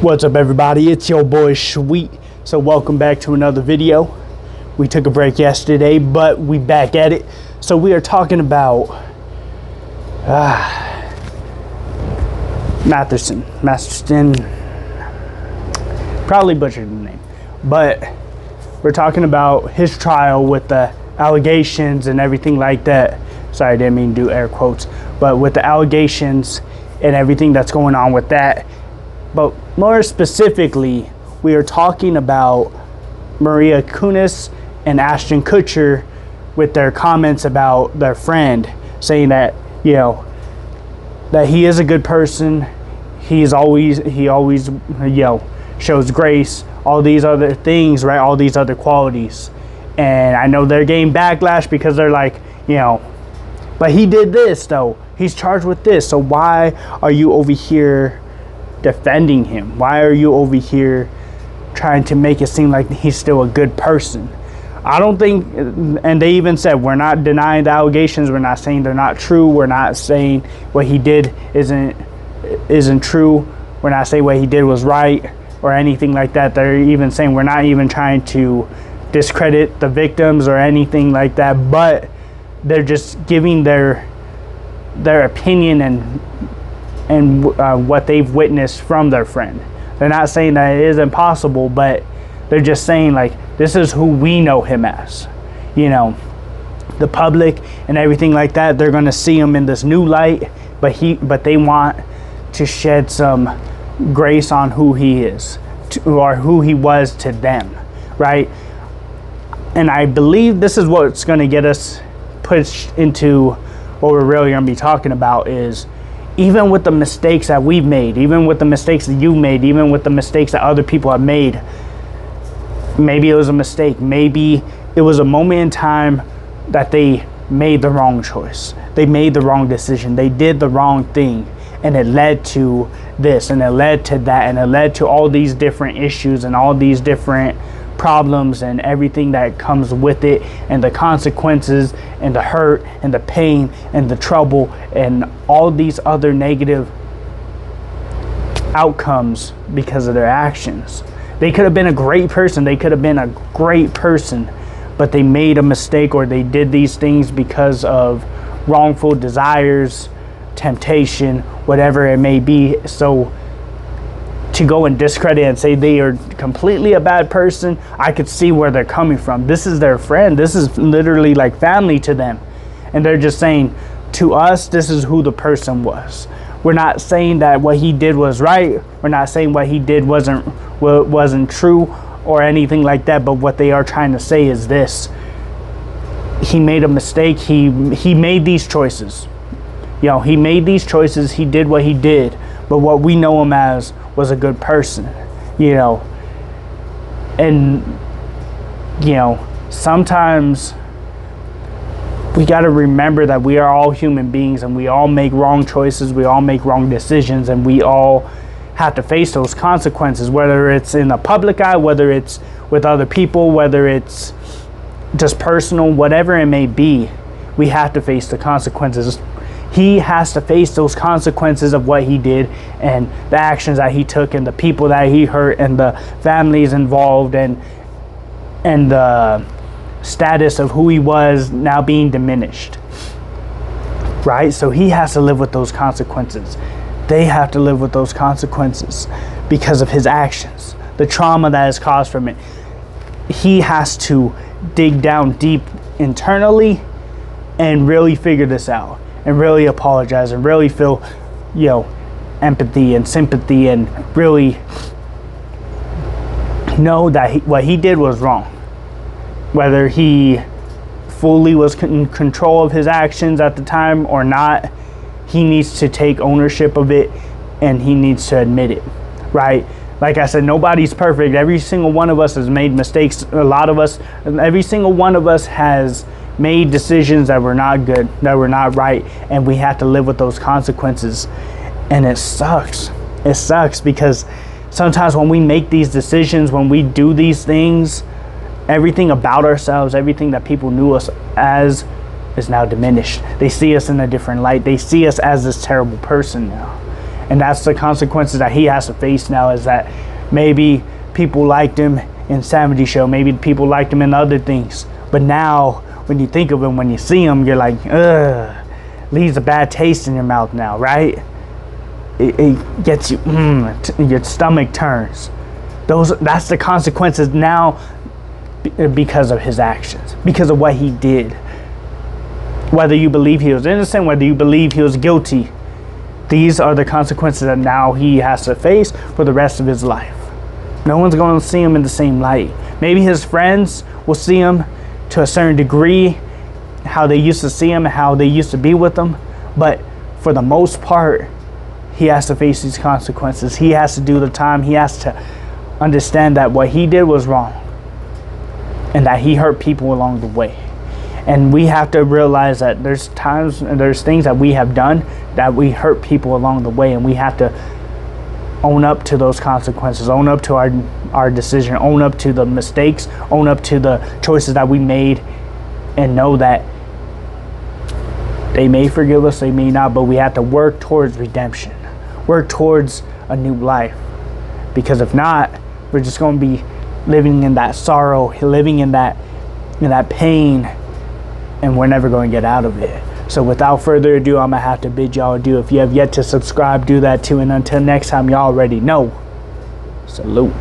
What's up, everybody? It's your boy Sweet. So welcome back to another video. We took a break yesterday, but we back at it. So we are talking about Masterson, probably butchered the name, but we're talking about his trial with the allegations and everything like that. Sorry, I didn't mean to do air quotes, but with the allegations and everything that's going on with that. But more specifically, we are talking about Mila Kunis and Ashton Kutcher with their comments about their friend, saying that, you know, that he is a good person. He always, shows grace, all these other things, right? All these other qualities. And I know they're getting backlash because they're like, but he did this though. He's charged with this. So why are you over here defending him? Why are you over here trying to make it seem like he's still a good person? I don't think, and they even said, we're not denying the allegations, we're not saying they're not true, we're not saying what he did isn't true, we're not saying what he did was right or anything like that. They're even saying we're not even trying to discredit the victims or anything like that, but they're just giving their opinion and what they've witnessed from their friend. They're not saying that it is impossible, but they're just saying, like, this is who we know him as. The public and everything like that, they're going to see him in this new light, but they want to shed some grace on who he is, or who he was to them, right? And I believe this is what's going to get us pushed into what we're really going to be talking about, is even with the mistakes that we've made, even with the mistakes that you made, even with the mistakes that other people have made, maybe it was a mistake, maybe it was a moment in time that they made the wrong choice, they made the wrong decision, they did the wrong thing, and it led to this, and it led to that, and it led to all these different issues and all these different problems and everything that comes with it, and the consequences and the hurt and the pain and the trouble and all these other negative outcomes because of their actions. They could have been a great person, but they made a mistake, or they did these things because of wrongful desires, temptation, whatever it may be. So to go and discredit and say they are completely a bad person, I could see where they're coming from. This is their friend. This is literally like family to them. And they're just saying, to us, this is who the person was. We're not saying that what he did was right. We're not saying what he did wasn't true or anything like that. But what they are trying to say is this: he made a mistake. He made these choices. He made these choices. He did what he did. But what we know him as was a good person, and sometimes we got to remember that we are all human beings, and we all make wrong choices, we all make wrong decisions, and we all have to face those consequences, whether it's in the public eye, whether it's with other people, whether it's just personal, whatever it may be. We have to face the consequences. He has to face those consequences of what he did, and the actions that he took, and the people that he hurt, and the families involved, and the status of who he was now being diminished, right? So he has to live with those consequences. They have to live with those consequences because of his actions, the trauma that is caused from it. He has to dig down deep internally and really figure this out, and really apologize, and really feel, empathy and sympathy, and really know that what he did was wrong. Whether he fully was in control of his actions at the time or not, he needs to take ownership of it, and he needs to admit it, right? Like I said, nobody's perfect. Every single one of us has made mistakes. Every single one of us has made decisions that were not good, that were not right, and we have to live with those consequences. And it sucks. It sucks because sometimes when we make these decisions, when we do these things, everything about ourselves, everything that people knew us as, is now diminished. They see us in a different light. They see us as this terrible person now. And that's the consequences that he has to face now, is that maybe people liked him in 70 Show, maybe people liked him in other things, but now when you think of him, when you see him, you're like, ugh, leaves a bad taste in your mouth now, right? It gets you, your stomach turns. That's the consequences now, because of his actions, because of what he did. Whether you believe he was innocent, whether you believe he was guilty, these are the consequences that now he has to face for the rest of his life. No one's going to see him in the same light. Maybe his friends will see him to a certain degree, how they used to see him and how they used to be with him, but for the most part, he has to face these consequences. He has to do the time. He has to understand that what he did was wrong and that he hurt people along the way. And we have to realize that there's times and there's things that we have done that we hurt people along the way, and we have to own up to those consequences, own up to our decision, own up to the mistakes, own up to the choices that we made, and know that they may forgive us, they may not, but we have to work towards redemption, work towards a new life. Because if not, we're just going to be living in that sorrow, living in that pain, and we're never going to get out of it. So without further ado, I'm going to have to bid y'all adieu. If you have yet to subscribe, do that too. And until next time, y'all already know. Salute.